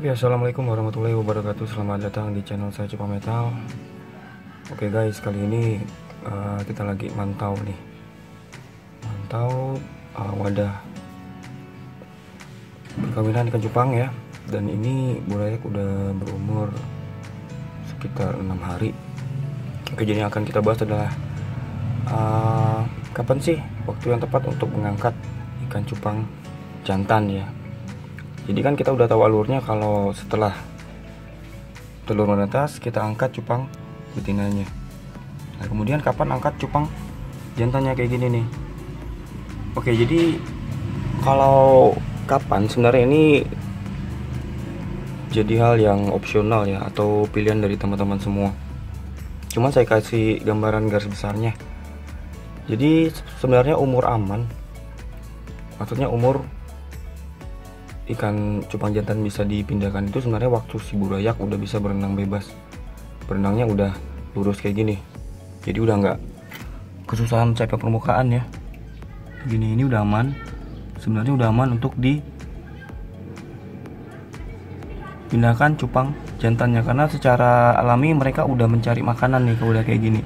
Ya, assalamualaikum warahmatullahi wabarakatuh. Selamat datang di channel saya Cupang Metal. Oke guys, kali ini kita lagi mantau wadah perkawinan ikan cupang ya. Dan ini burayak udah berumur sekitar 6 hari. Oke, jadi yang akan kita bahas adalah kapan sih waktu yang tepat untuk mengangkat ikan cupang jantan ya. Jadi kan kita udah tahu alurnya, kalau setelah telur menetas kita angkat cupang betinanya. Nah, kemudian kapan angkat cupang jantannya kayak gini nih. Oke, jadi kalau kapan sebenarnya ini jadi hal yang opsional ya, atau pilihan dari teman-teman semua. Cuman saya kasih gambaran garis besarnya. Jadi sebenarnya umur aman, maksudnya umur ikan cupang jantan bisa dipindahkan itu sebenarnya waktu si burayak udah bisa berenang bebas, berenangnya udah lurus kayak gini, jadi udah nggak kesusahan mencapai permukaan ya. Gini, ini udah aman, sebenarnya udah aman untuk dipindahkan cupang jantannya, karena secara alami mereka udah mencari makanan nih kalau udah kayak gini.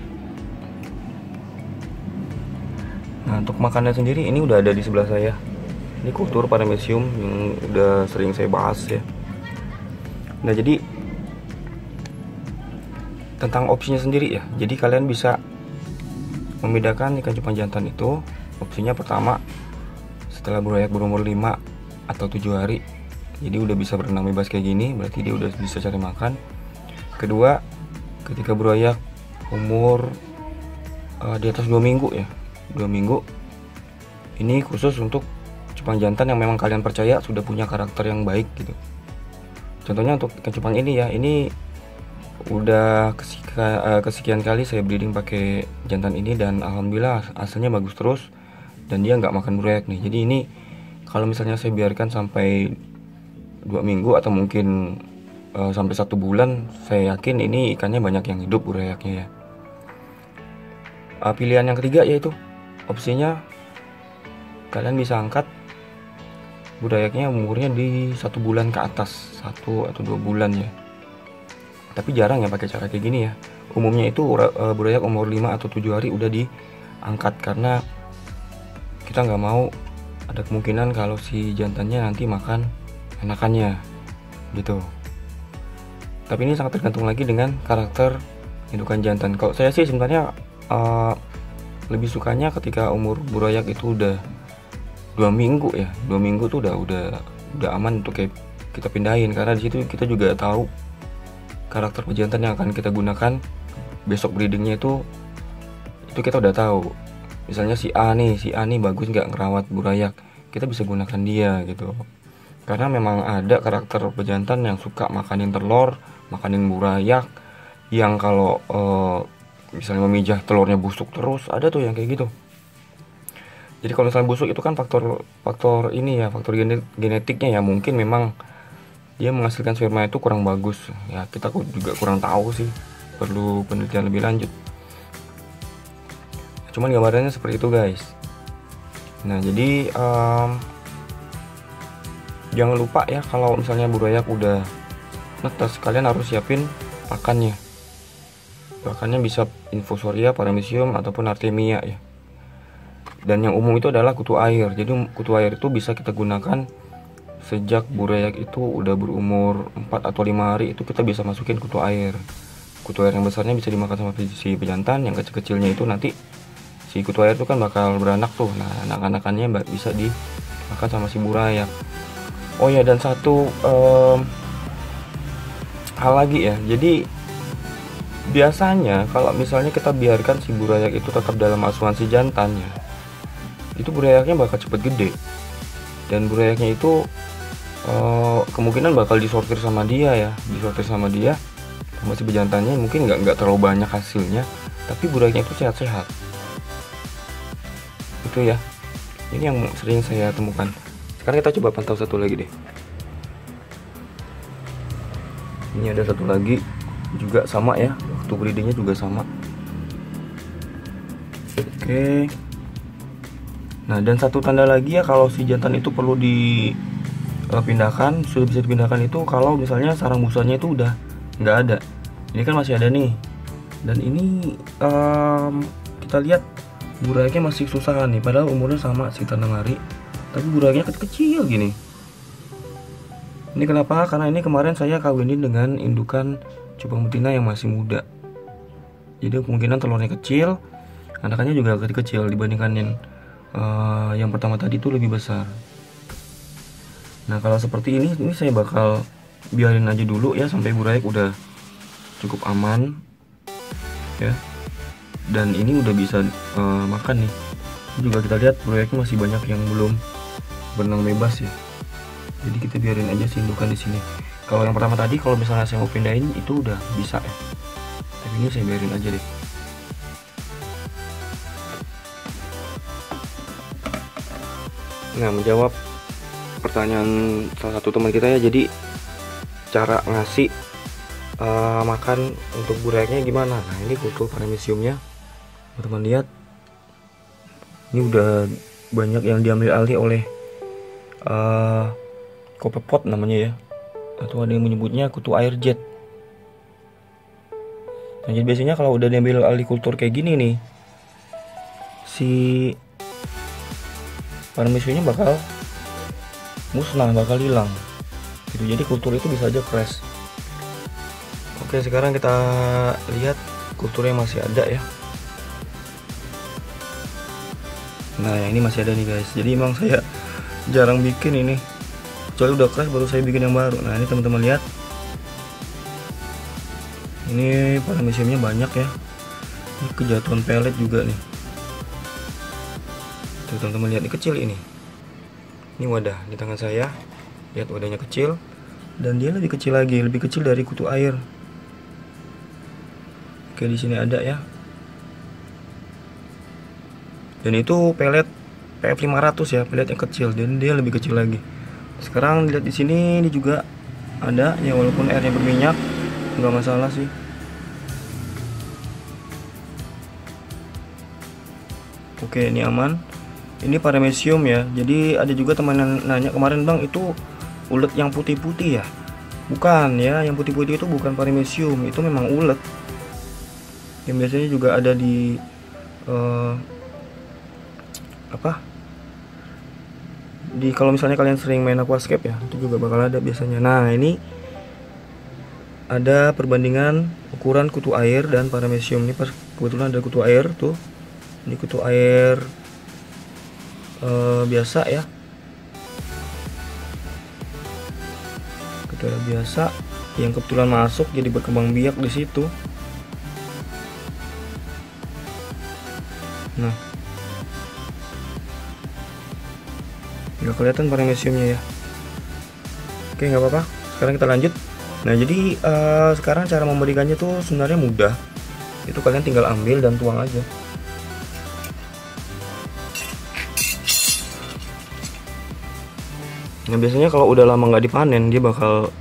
Nah, untuk makannya sendiri ini udah ada di sebelah saya. Ini kultur paramecium yang udah sering saya bahas ya. Nah, jadi tentang opsinya sendiri ya. Jadi kalian bisa membedakan ikan cupang jantan itu. Opsinya pertama, setelah burayak berumur 5 atau 7 hari. Jadi udah bisa berenang bebas kayak gini, berarti dia udah bisa cari makan. Kedua, ketika burayak umur di atas 2 minggu ya. 2 minggu. Ini khusus untuk cupang jantan yang memang kalian percaya sudah punya karakter yang baik gitu. Contohnya untuk ikan cupang ini ya, ini udah kesekian kali saya breeding pakai jantan ini dan alhamdulillah hasilnya bagus terus, dan dia nggak makan burayak nih. Jadi ini kalau misalnya saya biarkan sampai 2 minggu atau mungkin sampai 1 bulan, saya yakin ini ikannya banyak yang hidup burayaknya ya. Pilihan yang ketiga yaitu opsinya kalian bisa angkat burayaknya umurnya di 1 bulan ke atas, 1 atau 2 bulan ya. Tapi jarang ya pakai cara kayak gini ya. Umumnya itu burayak umur 5 atau 7 hari udah diangkat, karena kita nggak mau ada kemungkinan kalau si jantannya nanti makan enakannya gitu. Tapi ini sangat tergantung lagi dengan karakter indukan jantan. Kalau saya sih sebenarnya lebih sukanya ketika umur burayak itu udah 2 minggu ya. 2 minggu tuh udah aman untuk kita pindahin, karena di situ kita juga tahu karakter pejantan yang akan kita gunakan besok breedingnya itu kita udah tahu. Misalnya si A nih bagus nggak ngerawat burayak, kita bisa gunakan dia gitu. Karena memang ada karakter pejantan yang suka makanin telur, makanin burayak, yang kalau misalnya memijah telurnya busuk terus, ada tuh yang kayak gitu. Jadi kalau misalnya busuk itu kan faktor ini ya, faktor genetiknya ya, mungkin memang dia menghasilkan sperma itu kurang bagus ya. Kita juga kurang tahu sih, perlu penelitian lebih lanjut. Cuman gambarannya seperti itu guys. Nah, jadi jangan lupa ya, kalau misalnya burayak udah netes, kalian harus siapin pakannya. Pakannya bisa Infusoria, Paramecium ataupun Artemia ya. Dan yang umum itu adalah kutu air. Jadi kutu air itu bisa kita gunakan sejak burayak itu udah berumur 4 atau 5 hari, itu kita bisa masukin kutu air. Kutu air yang besarnya bisa dimakan sama si pejantan, yang kecil-kecilnya itu nanti si kutu air itu kan bakal beranak tuh. Nah, anak-anakannya bisa dimakan sama si burayak. Oh ya, dan satu hal lagi ya. Jadi biasanya kalau misalnya kita biarkan si burayak itu tetap dalam asuhan si jantannya, itu burayaknya bakal cepet gede, dan burayaknya itu kemungkinan bakal disortir sama dia sama si pejantannya. Mungkin nggak terlalu banyak hasilnya, tapi burayaknya itu sehat-sehat. Itu ya, ini yang sering saya temukan. Sekarang kita coba pantau satu lagi deh. Ini ada satu lagi juga sama ya, waktu breedingnya juga sama. Oke. Nah, dan satu tanda lagi ya, kalau si jantan itu perlu pindahkan, sudah bisa dipindahkan itu kalau misalnya sarang busanya itu udah nggak ada. Ini kan masih ada nih, dan ini kita lihat burayaknya masih kesusahan nih, padahal umurnya sama sekitar 6 hari, tapi burayaknya kecil gini. Ini kenapa? Karena ini kemarin saya kawinin dengan indukan cupang betina yang masih muda, jadi kemungkinan telurnya kecil, anakannya juga kecil dibandingkan yang pertama tadi itu lebih besar. Nah kalau seperti ini saya bakal biarin aja dulu ya sampai burayak udah cukup aman ya, dan ini udah bisa makan nih. Ini juga kita lihat burayaknya masih banyak yang belum berenang bebas ya, jadi kita biarin aja si indukan di sini. Kalau yang pertama tadi kalau misalnya saya mau pindahin itu udah bisa ya, tapi ini saya biarin aja deh. Nah, menjawab pertanyaan salah satu teman kita ya, jadi cara ngasih makan untuk burayaknya gimana. Nah ini kultur parameciumnya teman-teman lihat, ini udah banyak yang diambil alih oleh kopepot namanya ya, atau ada yang menyebutnya kutu air jet. Nah jadi biasanya kalau udah diambil alih kultur kayak gini nih, si parameciumnya bakal musnah, bakal hilang gitu. Jadi kultur itu bisa aja crash. Oke, sekarang kita lihat kulturnya masih ada ya. Nah yang ini masih ada nih guys, jadi emang saya jarang bikin ini, kecuali udah crash baru saya bikin yang baru. Nah ini teman-teman lihat, ini parameciumnya banyak ya, ini kejatuhan pelet juga nih. Tuh teman-teman lihat, ini kecil ini wadah di tangan saya, lihat wadahnya kecil, dan dia lebih kecil lagi, lebih kecil dari kutu air. Oke, di sini ada ya, dan itu pelet PF 500 ya, pelet yang kecil, dan dia lebih kecil lagi. Sekarang lihat di sini, ini juga ada ya, walaupun airnya berminyak nggak masalah sih. Oke, ini aman. Ini paramecium ya. Jadi ada juga teman yang nanya kemarin, bang itu ulet yang putih-putih ya? Bukan ya, yang putih-putih itu bukan paramecium, itu memang ulet yang biasanya juga ada di kalau misalnya kalian sering main aquascape ya, itu juga bakal ada biasanya. Nah ini ada perbandingan ukuran kutu air dan paramecium. Ini kebetulan ada kutu air tuh, ini kutu air biasa ya, kutu air biasa yang kebetulan masuk jadi berkembang biak di situ. Nah nggak kelihatan parameciumnya ya. Oke, nggak apa-apa, sekarang kita lanjut. Nah jadi sekarang cara memberikannya tuh sebenarnya mudah, itu kalian tinggal ambil dan tuang aja. Nah biasanya kalau udah lama nggak dipanen, dia bakal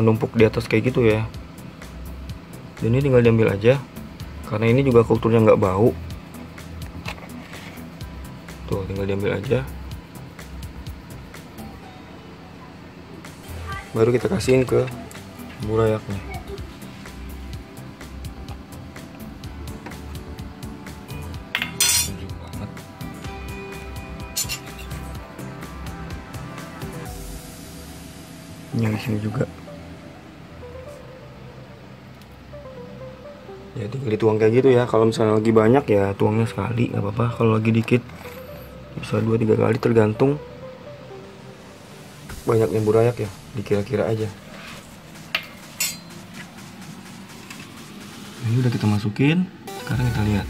numpuk di atas kayak gitu ya. Dan ini tinggal diambil aja, karena ini juga kulturnya nggak bau. Tuh tinggal diambil aja, baru kita kasihin ke burayaknya. Yang di sini juga ya, tinggal dituang kayak gitu ya. Kalau misalnya lagi banyak ya tuangnya sekali, nggak apa-apa. Kalau lagi dikit bisa 2-3 kali, tergantung banyaknya burayak ya, dikira-kira aja. Ini udah kita masukin, sekarang kita lihat.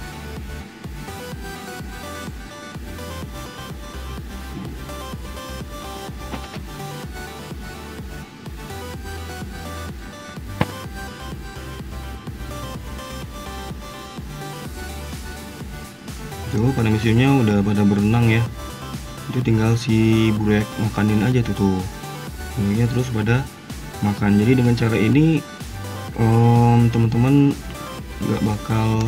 Tuh parameciumnya udah pada berenang ya, itu tinggal si burayak makanin aja tuh bulayaknya terus pada makan. Jadi dengan cara ini teman-teman nggak bakal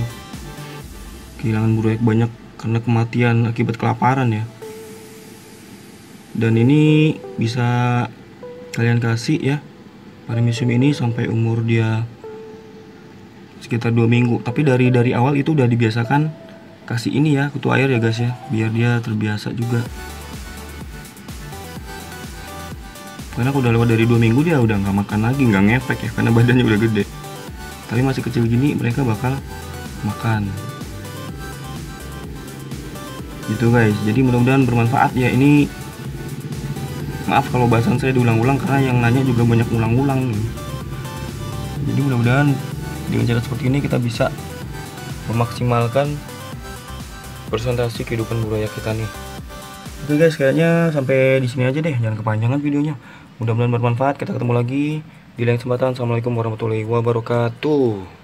kehilangan burayak banyak karena kematian akibat kelaparan ya. Dan ini bisa kalian kasih ya paramecium ini sampai umur dia sekitar 2 minggu. Tapi dari awal itu udah dibiasakan kasih ini ya, kutu air ya guys ya, biar dia terbiasa juga. Karena kalau udah lewat dari 2 minggu dia udah nggak makan lagi, nggak ngefek ya, karena badannya udah gede. Tapi masih kecil gini mereka bakal makan. Gitu guys, jadi mudah-mudahan bermanfaat ya. Ini maaf kalau bahasan saya diulang-ulang karena yang nanya juga banyak ulang-ulang. Jadi mudah-mudahan dengan cara seperti ini kita bisa memaksimalkan presentasi kehidupan buraya kita nih. Oke guys, kayaknya sampai di sini aja deh, jangan kepanjangan videonya. Mudah-mudahan bermanfaat. Kita ketemu lagi di lain kesempatan. Assalamualaikum warahmatullahi wabarakatuh.